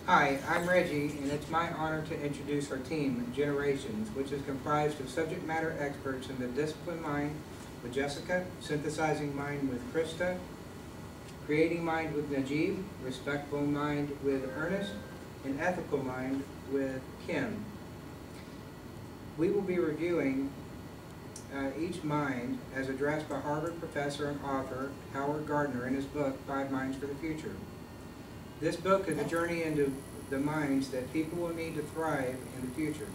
Hi, I'm Reggie, and it's my honor to introduce our team, Generations, which is comprised of subject matter experts in the discipline mind with Jessica, synthesizing mind with Krista, creating mind with Najib, respectful mind with Ernest, and ethical mind with Kim. We will be reviewing each mind as addressed by Harvard professor and author Howard Gardner in his book, 5 Minds for the Future. This book is a journey into the minds that people will need to thrive in the future.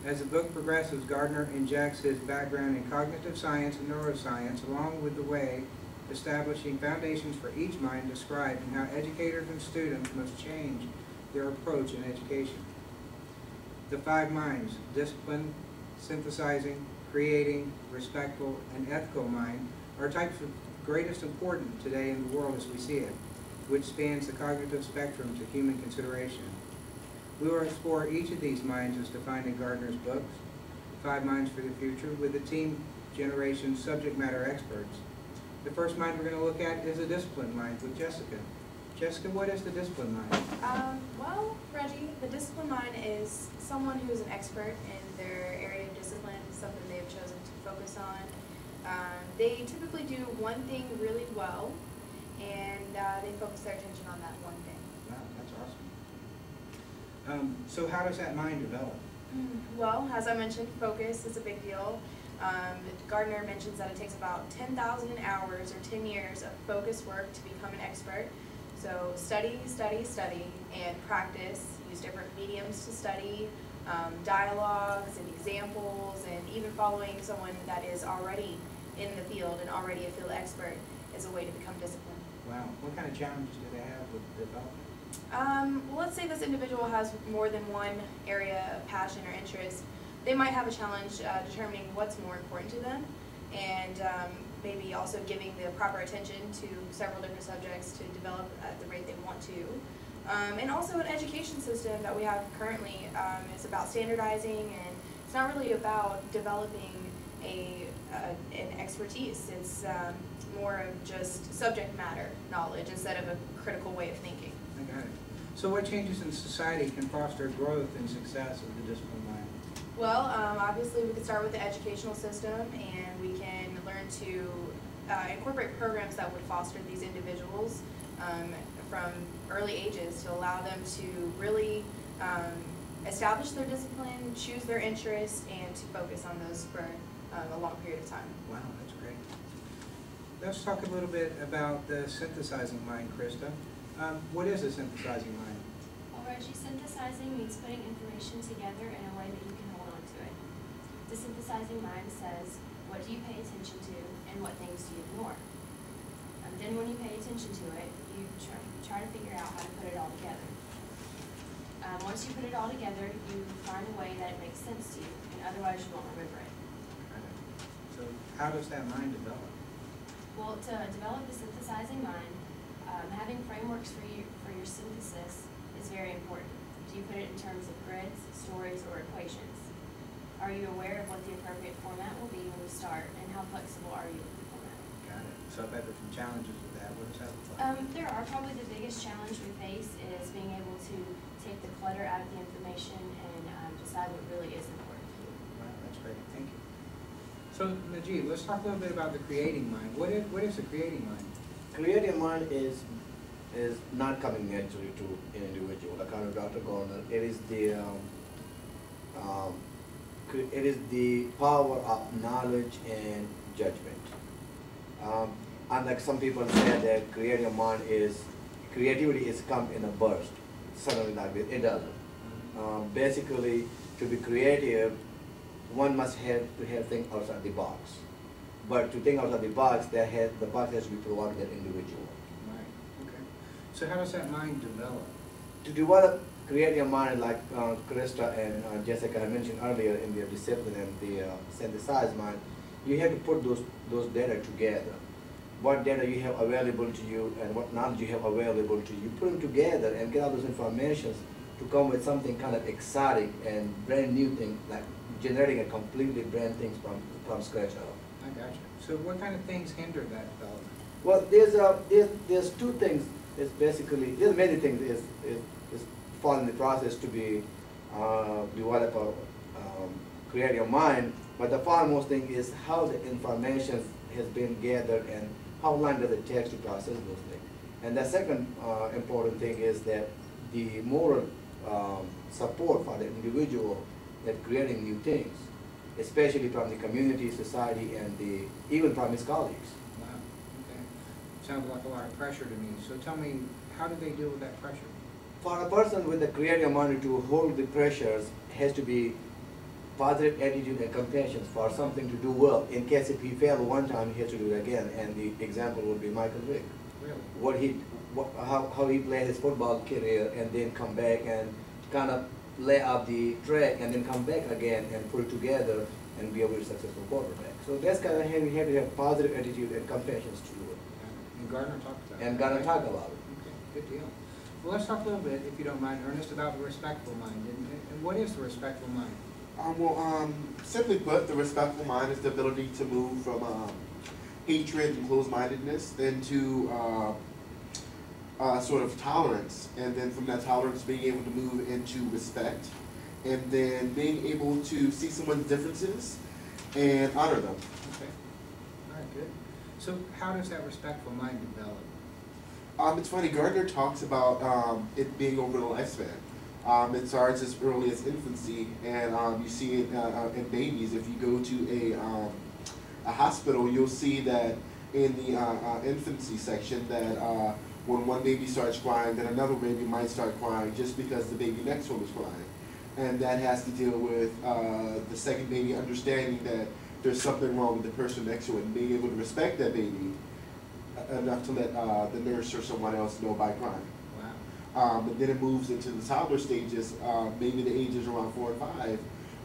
As the book progresses, Gardner injects his background in cognitive science and neuroscience along with the way establishing foundations for each mind described and how educators and students must change their approach in education. The 5 minds, discipline, synthesizing, creating, respectful, and ethical mind, are types of greatest importance today in the world as we see it, which spans the cognitive spectrum to human consideration. We will explore each of these minds as defined in Gardner's books, 5 Minds for the Future, with the Team Generations subject matter experts. The first mind we're going to look at is a discipline mind with Jessica. Jessica, what is the discipline mind? Well, Reggie, the discipline mind is someone who is an expert in their area of discipline, something they've chosen to focus on. They typically do one thing really well, and they focus their attention on that one thing. Wow, that's awesome. So how does that mind develop? Well, as I mentioned, focus is a big deal. Gardner mentions that it takes about 10,000 hours or 10 years of focused work to become an expert. So study, study, study, and practice. Use different mediums to study, dialogues and examples, and even following someone that is already in the field and already a field expert is a way to become disciplined. Wow, what kind of challenges do they have with development? Well, let's say this individual has more than one area of passion or interest. They might have a challenge determining what's more important to them, and maybe also giving the proper attention to several different subjects to develop at the rate they want to. And also an education system that we have currently is about standardizing, and it's not really about developing an expertise. It's more of just subject matter knowledge instead of a critical way of thinking. I got it. So what changes in society can foster growth and success of the discipline mind? Well, obviously we could start with the educational system, and we can learn to incorporate programs that would foster these individuals from early ages to allow them to really establish their discipline, choose their interests, and to focus on those for a long period of time. Wow, that's great. Let's talk a little bit about the synthesizing mind, Krista. What is a synthesizing mind? Well, Reggie, synthesizing means putting information together in a way that you can hold on to it. The synthesizing mind says, what do you pay attention to and what things do you ignore? And then when you pay attention to it, you try to figure out how to put it all together. Once you put it all together, you find a way that it makes sense to you, and otherwise you won't remember it. So how does that mind develop? Well, to develop the synthesizing mind, having frameworks for your synthesis is very important. Do you put it in terms of grids, stories, or equations? Are you aware of what the appropriate format will be when you start, and how flexible are you with the format? Got it. So I've had some challenges with that. What does that look like? There are. Probably the biggest challenge we face is being able to take the clutter out of the information and decide what really is important to you. Wow, that's great. Thank you. So Najib, let's talk a little bit about the creating mind. What is the creating mind? Creative mind is not coming naturally to an individual. According to Dr. Gardner, it is the power of knowledge and judgment. Unlike some people say that creative mind is creativity is come in a burst, suddenly like this. It doesn't. Basically, to be creative, one must have to think outside the box. But to think outside the box, the box has to be provided to that individual. Right. Okay. So how does that mind develop? To develop creative mind, like Krista and Jessica had mentioned earlier in their discipline and the synthesized mind, you have to put those data together. What data you have available to you and what knowledge you have available to you, put them together and get all those informations to come with something kind of exciting and brand new thing, like generating a completely brand things from scratch up. I got you. So what kind of things hinder that development? Well, there's two things. It's basically, there's many things. Is fall in the process to be develop a create your mind. But the foremost thing is how the information has been gathered and how long does it take to process those things. And the second important thing is that the moral support for the individual that creating new things, especially from the community, society, and even from his colleagues. Wow, okay. Sounds like a lot of pressure to me. So tell me, how do they deal with that pressure? For a person with the creative mind to hold the pressures has to be positive attitude and compassion for something to do well. In case if he failed one time, he has to do it again. And the example would be Michael Vick. Really? How he played his football career and then come back and kind of lay up the track and then come back again and put it together and be a very successful quarterback. So that's kind of how you have to have positive attitude and compassion to do it. Yeah. And Gardner talked about it. And Gardner talked about it. Okay, good deal. Well, let's talk a little bit, if you don't mind, Ernest, about the respectful mind. And what is the respectful mind? Simply put, the respectful mind is the ability to move from hatred and closed-mindedness then to sort of tolerance, and then from that tolerance being able to move into respect, and then being able to see someone's differences and honor them. Okay. All right, good. So how does that respectful mind develop? It's funny, Gardner talks about it being over the lifespan. It starts as early as infancy, and you see it in babies. If you go to a hospital, you'll see that in the infancy section that when one baby starts crying, then another baby might start crying just because the baby next one is crying. And that has to deal with the second baby understanding that there's something wrong with the person next to it and being able to respect that baby enough to let the nurse or someone else know by crying. Wow. But then it moves into the toddler stages, maybe the ages around 4 and 5,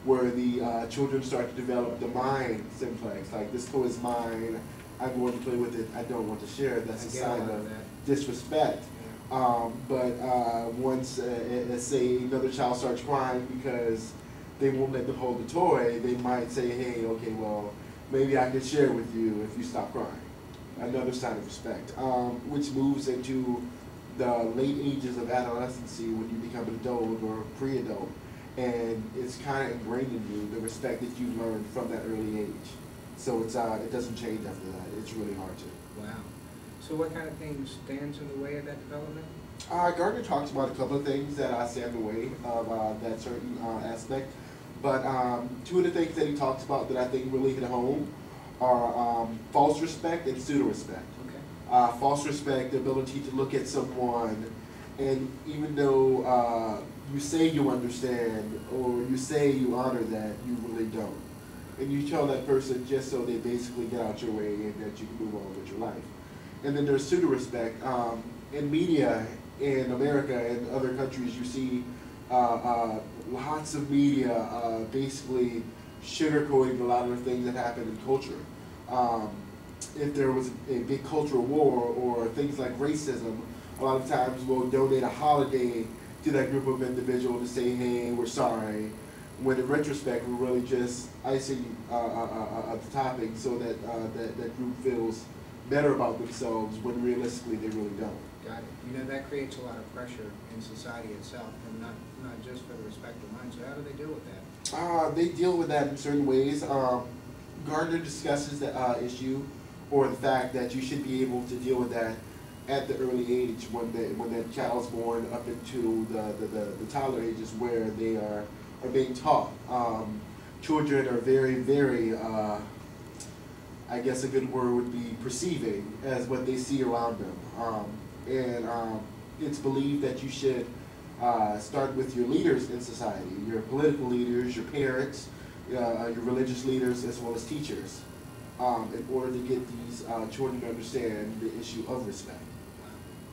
where the children start to develop the mind simplex, like this toy is mine, I'm going to play with it, I don't want to share it. That's a sign of disrespect. Yeah. But once, let's say, another child starts crying because they won't let them hold the toy, they might say, hey, okay, well, maybe I could share with you if you stop crying. Another sign of respect, which moves into the late ages of adolescency when you become an adult or pre-adult. And it's kind of ingrained in you, the respect that you learned from that early age. So it's it doesn't change after that. It's really hard to. Wow. So what kind of things stands in the way of that development? Gardner talks about a couple of things that stand in the way of that certain aspect. But two of the things that he talks about that I think really hit home are false respect and pseudo-respect. Okay. False respect, the ability to look at someone, and even though you say you understand or you say you honor that, you really don't. And you tell that person just so they basically get out your way and that you can move on with your life. And then there's pseudo-respect. In media in America and other countries, you see lots of media basically sugarcoating a lot of the things that happen in culture. If there was a big cultural war or things like racism, a lot of times we'll donate a holiday to that group of individuals to say, hey, we're sorry. When in retrospect, we're really just icing the topping so that that group feels better about themselves when realistically they really don't. Got it. You know, that creates a lot of pressure in society itself, and not just for the respectful mind. So how do they deal with that? They deal with that in certain ways. Gardner discusses the issue or the fact that you should be able to deal with that at the early age when that child's born up into the toddler ages where they are being taught. Children are very, very, I guess a good word would be perceiving as what they see around them. And it's believed that you should start with your leaders in society, your political leaders, your parents, your religious leaders, as well as teachers, in order to get these children to understand the issue of respect.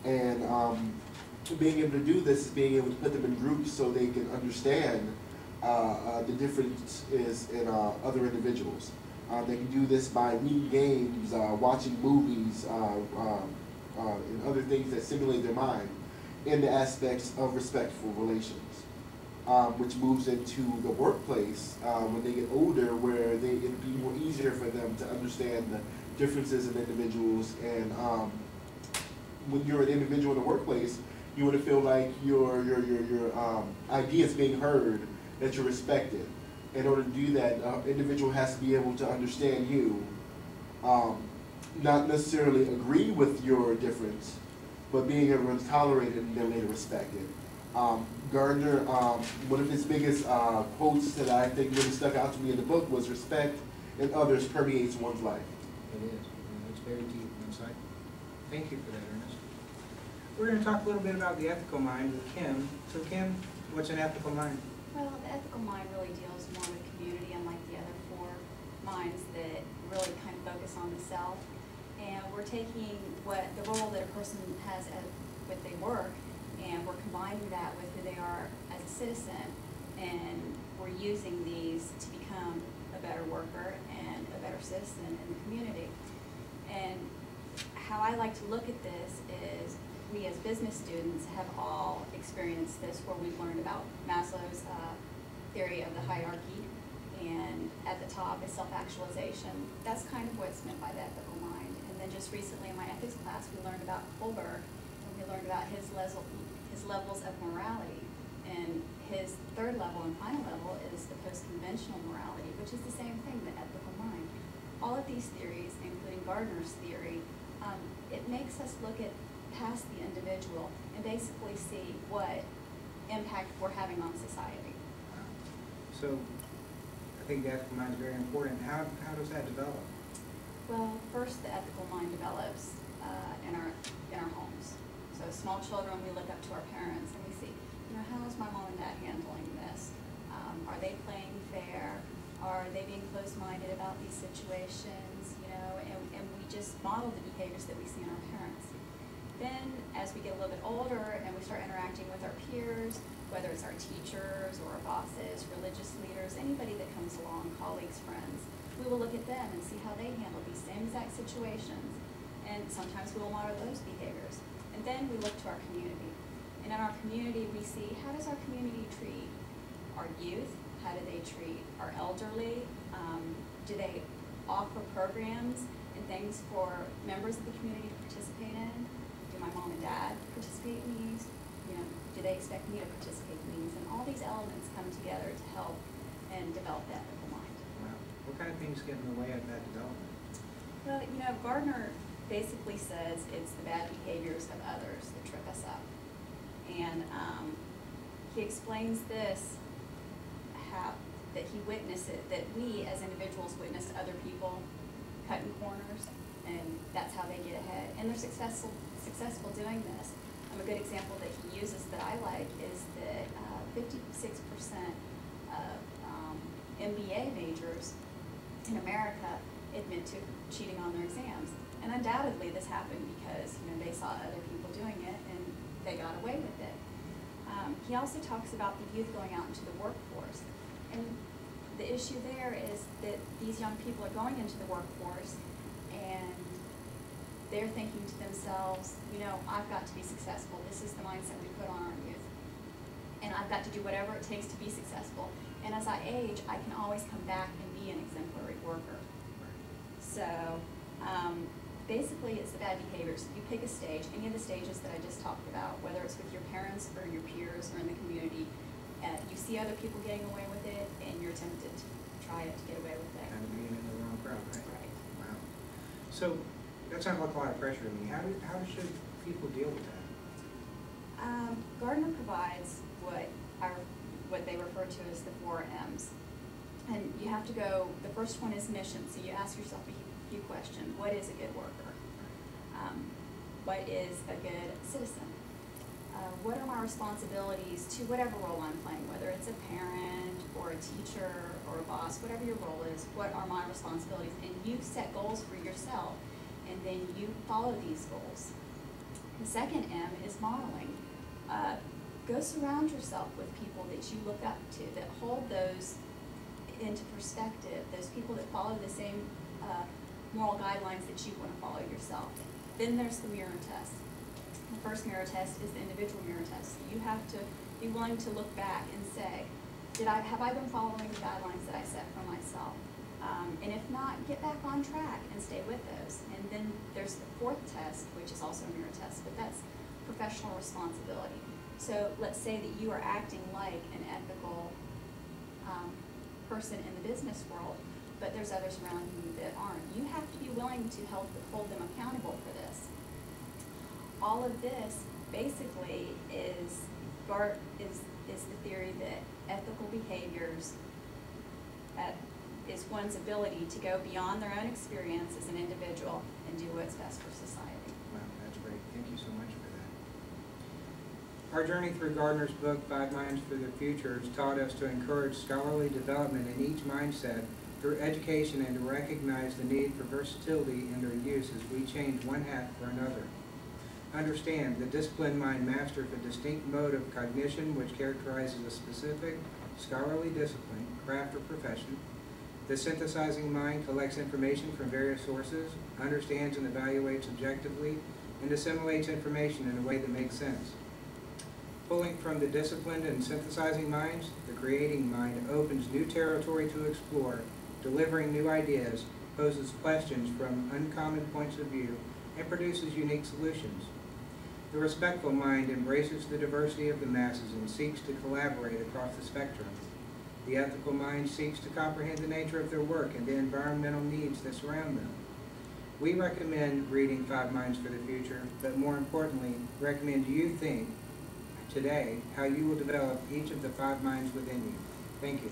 And being able to do this is being able to put them in groups so they can understand the differences in other individuals. They can do this by reading games, watching movies, and other things that stimulate their mind in the aspects of respectful relations, which moves into the workplace when they get older, where it'd be more easier for them to understand the differences in individuals. And when you're an individual in the workplace, You want to feel like your idea is being heard, that you're respected. In order to do that, individual has to be able to understand you, not necessarily agree with your difference, but being able to tolerate it and then later respect it. Gardner, one of his biggest quotes that I think really stuck out to me in the book was respect in others permeates one's life. It is. It's very deep insight. Thank you for that, Ernest. We're going to talk a little bit about the ethical mind with Kim. So Kim, what's an ethical mind? Well, the ethical mind really deals more with community, unlike the other four minds that really kind of focus on the self. And we're taking what the role that a person has at what they work, and we're combining that with who they are as a citizen, and we're using these to become a better worker and a better citizen in the community. And how I like to look at this is we as business students have all experienced this, where we've learned about Maslow's theory of the hierarchy, and at the top is self-actualization. That's kind of what's meant by the ethical mind. And then just recently in my ethics class, we learned about Kohlberg, and we learned about his levels of morality. And his third level and final level is the post-conventional morality, which is the same thing, the ethical mind. All of these theories, including Gardner's theory, it makes us look at past the individual and basically see what impact we're having on society. So I think the ethical mind is very important. How does that develop? Well, first the ethical mind develops in our homes. So as small children, we look up to our parents and we see, how is my mom and dad handling this? Are they playing fair? Are they being closed-minded about these situations? And we just model the behaviors that we see in our parents. Then, as we get a little bit older and we start interacting with our peers, whether it's our teachers or our bosses, religious leaders, anybody that comes along, colleagues, friends, we will look at them and see how they handle these same exact situations. And sometimes we will model those behaviors. And then we look to our community. And in our community, we see, how does our community treat our youth? How do they treat our elderly? Do they offer programs and things for members of the community to participate in? Do my mom and dad participate in these? Do they expect me to participate in these? And all these elements come together to help and develop the ethical mind. Wow. What kind of things get in the way of that development? Well, Gardner basically says it's the bad behaviors of others that trip us up. And he explains this, how that he witnessed it, that we as individuals witness other people cutting corners, and that's how they get ahead. And they're successful doing this. A good example that he uses that I like is that 56% of MBA majors in America admit to cheating on their exams. And undoubtedly this happened because they saw other people doing it and they got away with it. He also talks about the youth going out into the workforce. And the issue there is that these young people are going into the workforce and they're thinking to themselves, I've got to be successful. This is the mindset we put on our youth. And I've got to do whatever it takes to be successful. And as I age, I can always come back and be an exemplary worker. So basically it's the bad behaviors. You pick a stage, any of the stages that I just talked about, whether it's with your parents or your peers or in the community, you see other people getting away with it and you're tempted to try it to get away with it. Kind of being in the wrong crowd, right? Right. Wow. So that sounds like a lot of pressure to me. How should people deal with that? Gardner provides what they refer to as the 4 M's. And you have to go, the first one is mission. So you ask yourself a few questions. What is a good worker? What is a good citizen? What are my responsibilities to whatever role I'm playing, whether it's a parent or a teacher or a boss, whatever your role is, what are my responsibilities? And you set goals for yourself, and then you follow these goals. The second M is modeling. Go surround yourself with people that you look up to, that hold those into perspective, those people that follow the same moral guidelines that you want to follow yourself. Then there's the mirror test. The first mirror test is the individual mirror test. You have to be willing to look back and say, have I been following the guidelines that I set for myself? And if not, get back on track and stay with those. And then there's the fourth test, which is also a mirror test, but that's professional responsibility. So let's say that you are acting like an ethical person in the business world, but there's others around you that aren't. You have to be willing to help hold them accountable for this. All of this basically is the theory that ethical behaviors is one's ability to go beyond their own experience as an individual and do what's best for society. Wow, that's great. Thank you so much for that. Our journey through Gardner's book, 5 Minds for the Future, has taught us to encourage scholarly development in each mindset through education and to recognize the need for versatility in their use as we change one hat for another. Understand, the disciplined mind masters a distinct mode of cognition which characterizes a specific scholarly discipline, craft, or profession. The synthesizing mind collects information from various sources, understands and evaluates objectively, and assimilates information in a way that makes sense. Pulling from the disciplined and synthesizing minds, the creating mind opens new territory to explore, delivering new ideas, poses questions from uncommon points of view, and produces unique solutions. The respectful mind embraces the diversity of the masses and seeks to collaborate across the spectrum. The ethical mind seeks to comprehend the nature of their work and the environmental needs that surround them. We recommend reading 5 Minds for the Future, but more importantly, recommend you think today how you will develop each of the 5 minds within you. Thank you.